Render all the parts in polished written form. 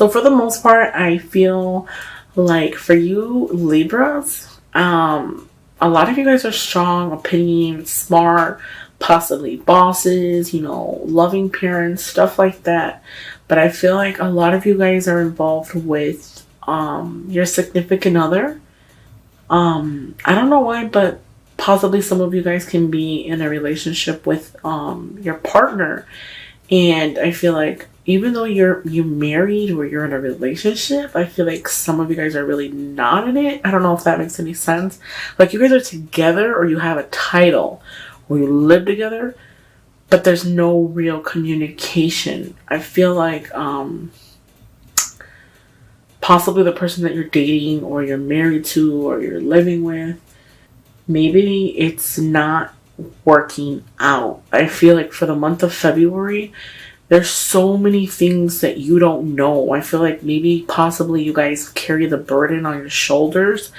So for the most part, I feel like for you Libras, a lot of you guys are strong, opinion, smart, possibly bosses, loving parents, stuff like that. But I feel like a lot of you guys are involved with your significant other. I don't know why, but possibly some of you guys can be in a relationship with your partner, and I feel like even though you married or you're in a relationship, I feel like some of you guys are really not in it. I don't know if that makes any sense. Like you guys are together or you have a title or you live together, but there's no real communication. I feel like possibly the person that you're dating or you're married to or you're living with, maybe it's not working out. I feel like for the month of February, there's so many things that you don't know. I feel like maybe possibly you guys carry the burden on your shoulders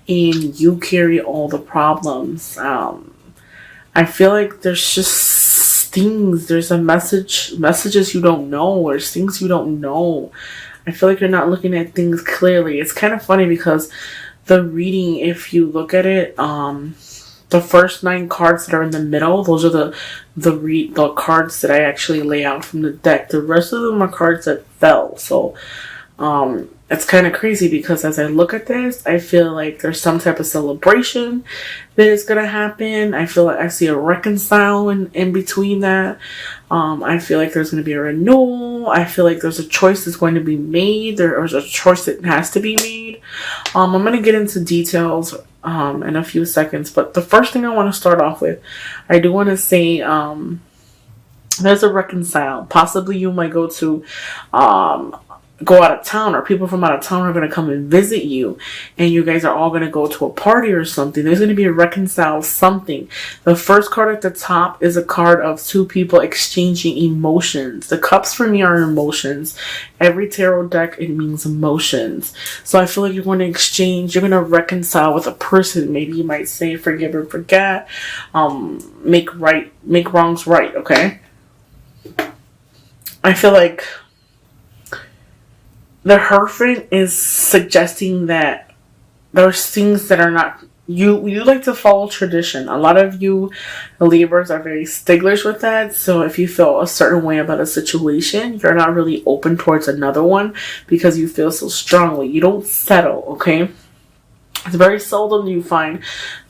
and you carry all the problems. I feel like there's just things, there's messages you don't know, there's things you don't know. I feel like you're not looking at things clearly. It's kind of funny because the reading, if you look at it, the first 9 cards that are in the middle, those are the cards that I actually lay out from the deck. The rest of them are cards that fell. So it's kind of crazy because as I look at this, I feel like there's some type of celebration that is going to happen. I feel like I see a reconcile in between that. I feel like there's going to be a renewal. I feel like there's a choice that's going to be made. There's a choice that has to be made. I'm going to get into details in a few seconds. But the first thing I want to start off with, I do want to say there's a reconcile. Possibly you might go out of town, or people from out of town are going to come and visit you, and you guys are all going to go to a party or something. There's going to be a reconcile something. The first card at the top is a card of 2 people exchanging emotions. The cups for me are emotions. Every tarot deck, it means emotions. So I feel like you're going to exchange, you're going to reconcile with a person. Maybe you might say forgive and forget, make wrongs right, okay? I feel like the Hierophant is suggesting that there's things that are not, you like to follow tradition. A lot of you Libras are very sticklers with that. So if you feel a certain way about a situation, you're not really open towards another one because you feel so strongly. You don't settle, okay? It's very seldom you find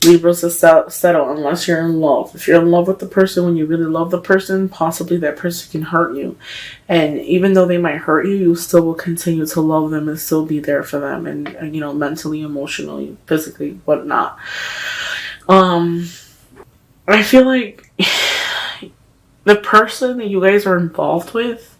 Libras to settle unless you're in love. If you're in love with the person, when you really love the person, possibly that person can hurt you. And even though they might hurt you, you still will continue to love them and still be there for them. And mentally, emotionally, physically, whatnot. I feel like the person that you guys are involved with,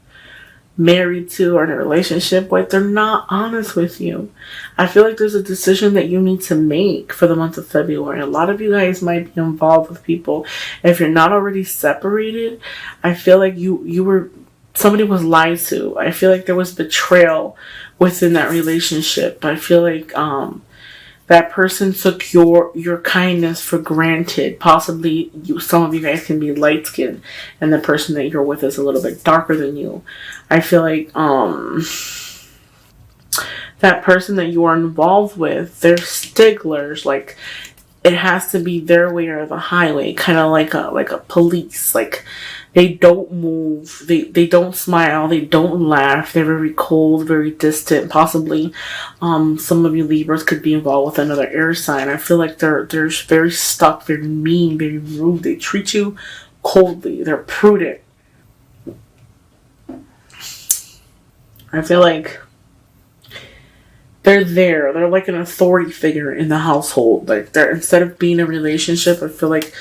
married to, or in a relationship with, they're not honest with you. I feel like there's a decision that you need to make for the month of February. A lot of you guys might be involved with people. If you're not already separated, I feel like somebody was lied to. I feel like there was betrayal within that relationship. I feel like that person took your kindness for granted. Possibly some of you guys can be light skinned and the person that you're with is a little bit darker than you. I feel like that person that you are involved with, they're sticklers. Like it has to be their way or the highway, kind of like a police. Like they don't move, they don't smile, they don't laugh, they're very cold, very distant. Possibly some of you Libras could be involved with another air sign. I feel like they're very stuck, very mean, very rude. They treat you coldly, they're prudent. I feel like they're like an authority figure in the household. Like they're, instead of being a relationship, I feel like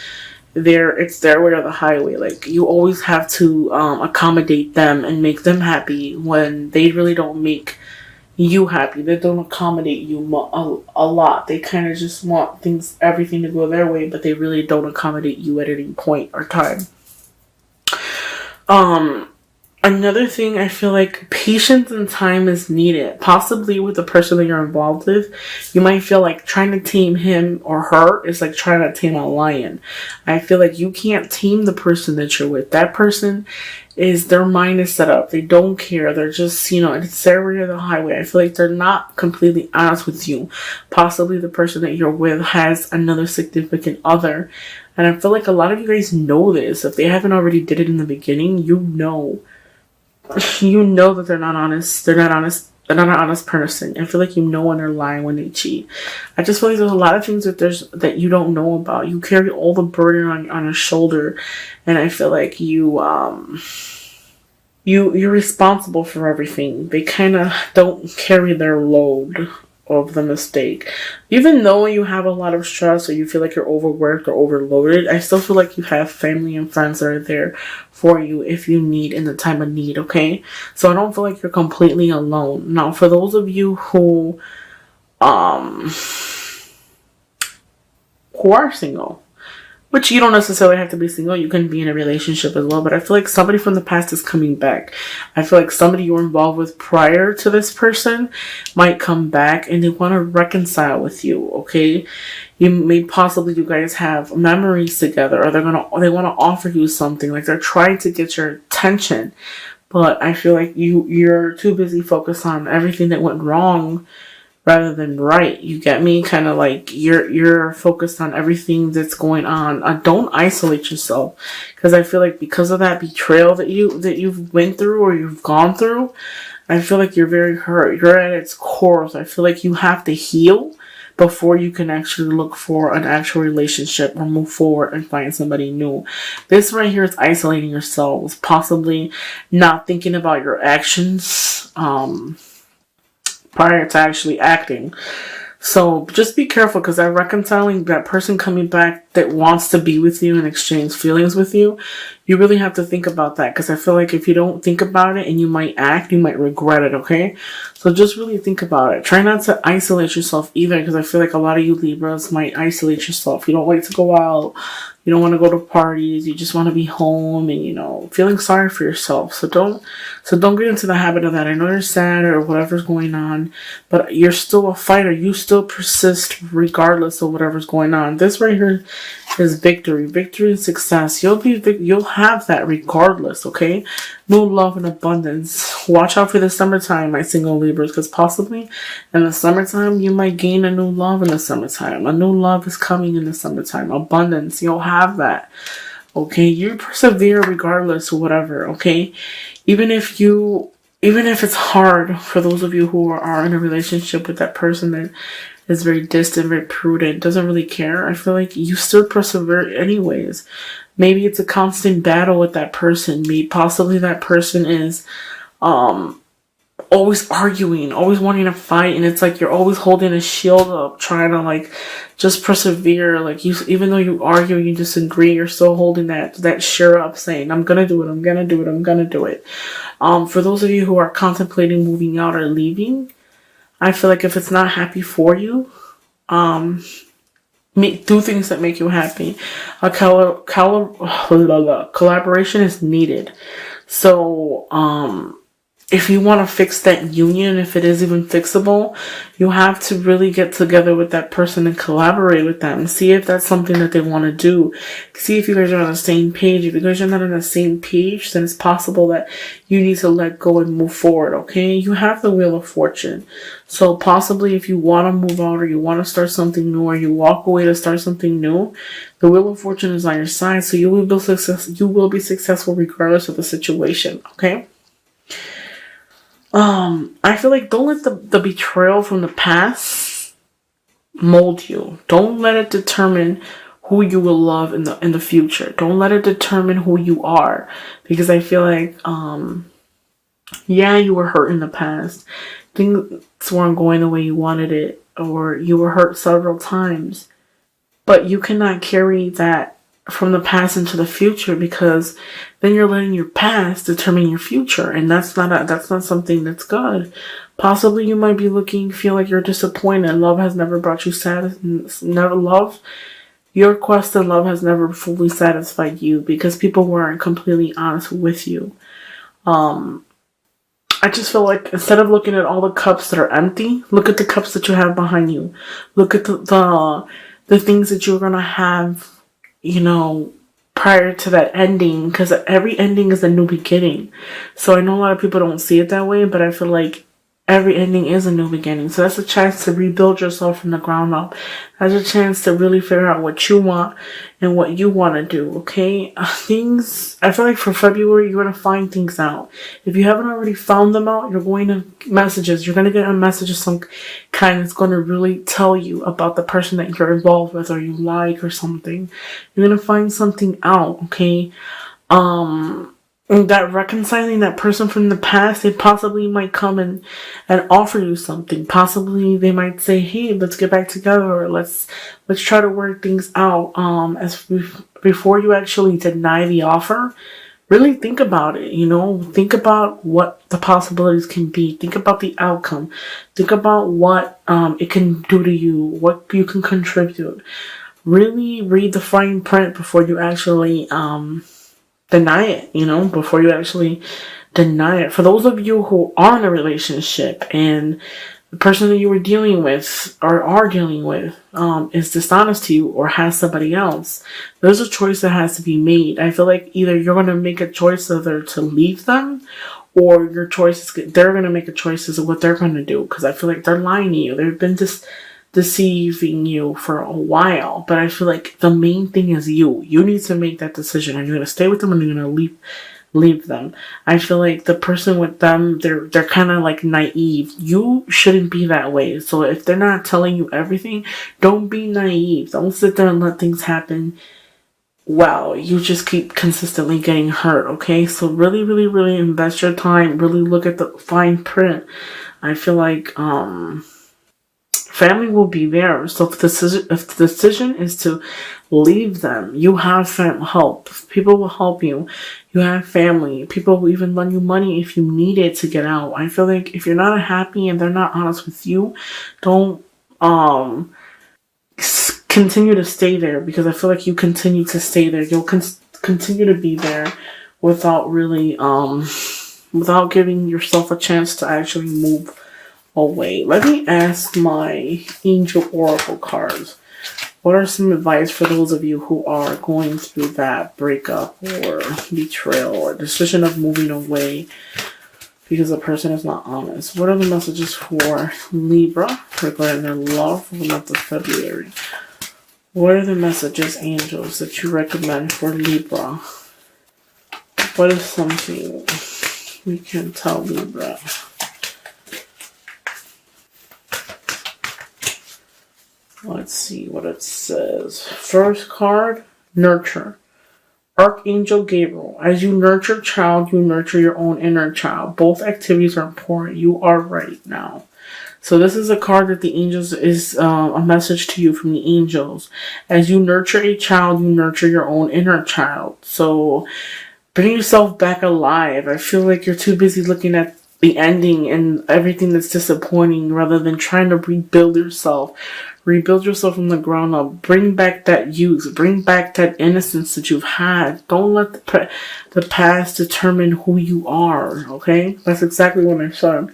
it's their way or the highway. Like you always have to accommodate them and make them happy when they really don't make you happy. They don't accommodate you a lot. They kind of just want everything to go their way, but they really don't accommodate you at any point or time. Another thing, I feel like patience and time is needed. Possibly with the person that you're involved with, you might feel like trying to tame him or her is like trying to tame a lion. I feel like you can't tame the person that you're with. That person is their mind is set up. They don't care. They're just, it's their way or the highway. I feel like they're not completely honest with you. Possibly the person that you're with has another significant other. And I feel like a lot of you guys know this. If they haven't already did it in the beginning, you know that they're not honest. They're not honest. They're not an honest person. I feel like you know when they're lying when they cheat. I just feel like there's a lot of things that you don't know about. You carry all the burden on your shoulder, and I feel like you're responsible for everything. They kind of don't carry their load of the mistake. Even though you have a lot of stress or you feel like you're overworked or overloaded, I still feel like you have family and friends that are there for you if you need in the time of need, okay? So I don't feel like you're completely alone. Now, for those of you who are single, which you don't necessarily have to be single. You can be in a relationship as well. But I feel like somebody from the past is coming back. I feel like somebody you were involved with prior to this person might come back and they want to reconcile with you, okay? You guys have memories together, or they want to offer you something. Like they're trying to get your attention. But I feel like you're too busy focused on everything that went wrong rather than right. You get me? Kind of like you're focused on everything that's going on. Don't isolate yourself, because I feel like because of that betrayal that you've went through or you've gone through, I feel like you're very hurt. You're at its core. So I feel like you have to heal before you can actually look for an actual relationship or move forward and find somebody new. This right here is isolating yourselves, possibly not thinking about your actions prior to actually acting. So just be careful, because that reconciling, that person coming back that wants to be with you and exchange feelings with you, you really have to think about that, because I feel like if you don't think about it and you might regret it, okay? So just really think about it. Try not to isolate yourself either, because I feel like a lot of you Libras might isolate yourself. You don't like to go out. You don't want to go to parties. You just want to be home and, feeling sorry for yourself. So don't get into the habit of that. I know you're sad or whatever's going on, but you're still a fighter. You still persist regardless of whatever's going on. This right here is victory and success. You'll have that regardless, okay? New love and abundance. Watch out for the summertime, my single Libras, because possibly in the summertime you might gain a new love in the summertime. A new love is coming in the summertime. Abundance, you'll have that. Okay, you persevere regardless of whatever, okay? Even if it's hard for those of you who are in a relationship with that person that is very distant, very prudent, doesn't really care, I feel like you still persevere anyways. Maybe it's a constant battle with that person. Maybe possibly that person is always arguing, always wanting to fight, and it's like you're always holding a shield up, trying to like just persevere. Like even though you argue, you disagree, you're still holding that shield up, saying, I'm gonna do it, I'm gonna do it, I'm gonna do it. For those of you who are contemplating moving out or leaving, I feel like if it's not happy for you, do things that make you happy. Collaboration is needed. So, if you want to fix that union, if it is even fixable, you have to really get together with that person and collaborate with them. See if that's something that they want to do. See if you guys are on the same page. If you guys are not on the same page, then it's possible that you need to let go and move forward, okay? You have the Wheel of Fortune. So possibly if you want to move out or you want to start something new or you walk away to start something new, the Wheel of Fortune is on your side. So you will be successful regardless of the situation, okay? I feel like don't let the betrayal from the past mold you. Don't let it determine who you will love in the future. Don't let it determine who you are, because I feel like you were hurt in the past. Things weren't going the way you wanted it, or you were hurt several times. But you cannot carry that from the past into the future, because then you're letting your past determine your future, and that's not something that's good. Possibly you might be feel like you're disappointed. Love has never brought you your quest of love has never fully satisfied you because people weren't completely honest with you. I just feel like instead of looking at all the cups that are empty, look at the cups that you have behind you. Look at the things that you're gonna have, in the future. Okay, prior to that ending, because every ending is a new beginning. So I know a lot of people don't see it that way, but I feel like every ending is a new beginning. So that's a chance to rebuild yourself from the ground up. That's a chance to really figure out what you want and what you want to do, okay? I feel like for February, you're going to find things out. If you haven't already found them out, you're going to you're going to get a message of some kind that's going to really tell you about the person that you're involved with or you like or something. You're going to find something out, okay? That reconciling that person from the past, they possibly might come and offer you something. Possibly they might say, "Hey, let's get back together, or let's try to work things out." Before you actually deny the offer, really think about it. Think about what the possibilities can be. Think about the outcome. Think about what it can do to you, what you can contribute. Really read the fine print before you actually deny it, before you actually deny it. For those of you who are in a relationship and the person that you were dealing with or are dealing with is dishonest to you or has somebody else, there's a choice that has to be made. I feel like either you're going to make a choice either to leave them, or they're going to make a choice as to what they're going to do, because I feel like they're lying to you. They've been deceiving you for a while, but I feel like the main thing is you need to make that decision. Are you going to stay with them, or are you going to leave them? I feel like the person with them, they're kind of like naive. You shouldn't be that way. So if they're not telling you everything, don't be naive. Don't sit there and let things happen. Wow, you just keep consistently getting hurt, okay? So really, really, really invest your time. Really look at the fine print. I feel like family will be there. So if the decision is to leave them, you have help. People will help you. You have family. People will even lend you money if you need it to get out. I feel like if you're not happy and they're not honest with you, don't continue to stay there, because I feel like you continue to stay there. You'll continue to be there without really without giving yourself a chance to actually move away. Let me ask my Angel Oracle cards. What are some advice for those of you who are going through that breakup or betrayal or decision of moving away because the person is not honest? What are the messages for Libra regarding their love for the month of February? What are the messages, angels, that you recommend for Libra? What is something we can tell Libra? Let's see what it says. First card, nurture. Archangel Gabriel. As you nurture child, you nurture your own inner child. Both activities are important. You are right now. So this is a card that the angels is a message to you from the angels. As you nurture a child, you nurture your own inner child. So bring yourself back alive. I feel like you're too busy looking at the ending and everything that's disappointing rather than trying to rebuild yourself. Rebuild yourself from the ground up. Bring back that youth. Bring back that innocence that you've had. Don't let the past determine who you are, okay? That's exactly what I said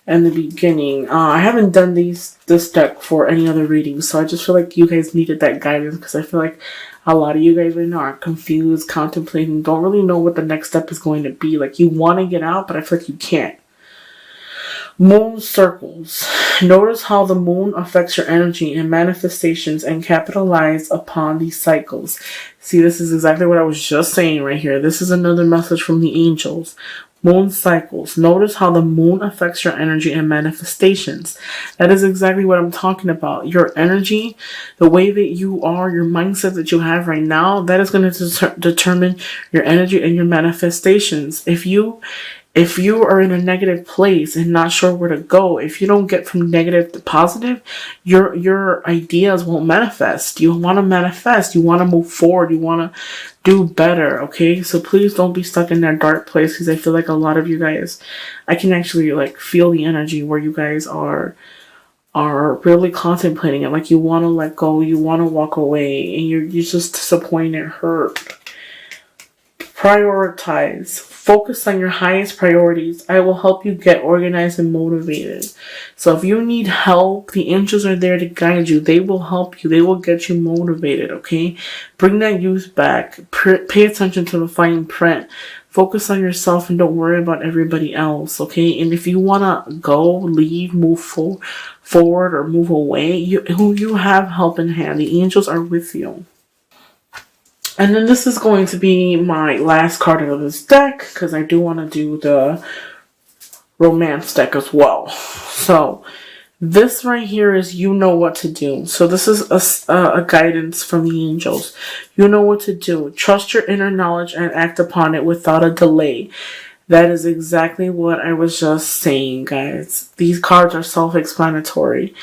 in the beginning. I haven't done this deck for any other readings, so I just feel like you guys needed that guidance, because I feel like a lot of you guys right now are confused, contemplating, don't really know what the next step is going to be. Like, you want to get out, but I feel like you can't. Moon circles. Notice how the moon affects your energy and manifestations, and capitalize upon these cycles. See, this is exactly what I was just saying right here. This is another message from the angels. Moon cycles. Notice how the moon affects your energy and manifestations. That is exactly what I'm talking about. Your energy, the way that you are, your mindset that you have right now, that is going to determine your energy and your manifestations. If you are in a negative place and not sure where to go, if you don't get from negative to positive, your ideas won't manifest. You want to manifest. You want to move forward. You want to do better, okay? So please don't be stuck in that dark place, because I feel like a lot of you guys, I can actually like feel the energy where you guys are really contemplating it. Like, you want to let go, you want to walk away, and you're just disappointed, hurt. Prioritize. Focus on your highest priorities. I will help you get organized and motivated. So if you need help, the angels are there to guide you. They will help you. They will get you motivated, okay? Bring that youth back. Pay attention to the fine print. Focus on yourself and don't worry about everybody else, okay? And if you want to go, leave, move forward or move away, you have help in hand. The angels are with you. And then this is going to be my last card out of this deck, because I do want to do the romance deck as well. So this right here is you know what to do. So this is a guidance from the angels. You know what to do. Trust your inner knowledge and act upon it without a delay. That is exactly what I was just saying, guys. These cards are self-explanatory.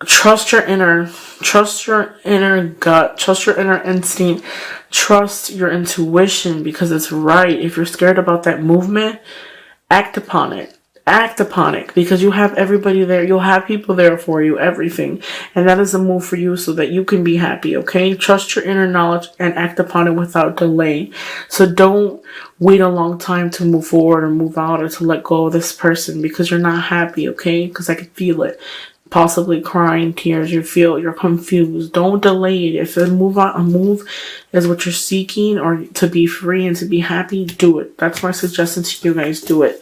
Trust your inner gut, trust your inner instinct, trust your intuition because it's right. If you're scared about that movement, act upon it. Act upon it because you have everybody there. You'll have people there for you, everything. And that is a move for you so that you can be happy, okay? Trust your inner knowledge and act upon it without delay. So don't wait a long time to move forward or move out or to let go of this person because you're not happy, okay? Because I can feel it. Possibly crying tears, you're confused. Don't delay it. If a move is what you're seeking or to be free and to be happy, do it. That's my suggestion to you guys. Do it.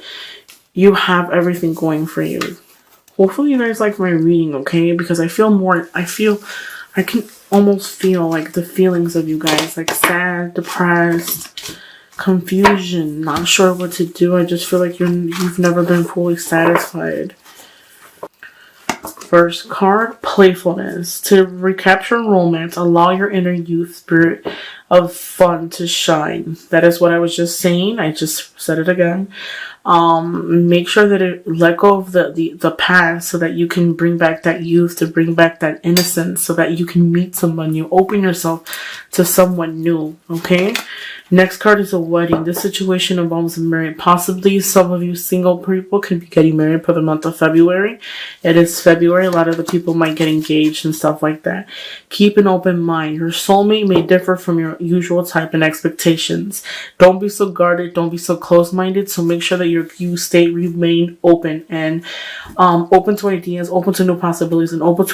You have everything going for you. Hopefully you guys like my reading, okay? Because I can almost feel like the feelings of you guys, like sad, depressed, confusion, not sure what to do. I just feel like you've never been fully satisfied. First card, playfulness. To recapture romance, allow your inner youth spirit of fun to shine. That is what I was just saying. I just said it again. Make sure that it let go of the past so that you can bring back that youth, to bring back that innocence so that you can meet someone new. Open yourself to someone new, okay? Next card is a wedding. This situation involves marriage. Possibly some of you single people could be getting married for the month of February. It is February. A lot of the people might get engaged and stuff like that. Keep an open mind. Your soulmate may differ from your usual type and expectations. Don't be so guarded. Don't be so close-minded. So make sure that you remain open and open to ideas, open to new possibilities, and open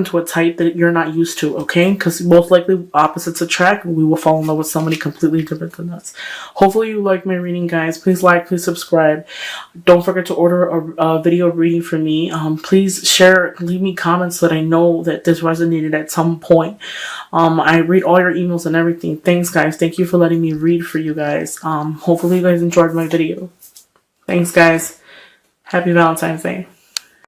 to a type that you're not used to, okay? Because most likely opposites attract. We will fall in love with somebody completely different than us. Hopefully you like my reading, guys. Please like, please subscribe. Don't forget to order a video reading from me. Please share, leave me comments so that I know that this resonated at some point. I read all your emails and everything. Thanks, guys. Thank you for letting me read for you guys. Hopefully you guys enjoyed my video. Thanks, guys. Happy Valentine's Day.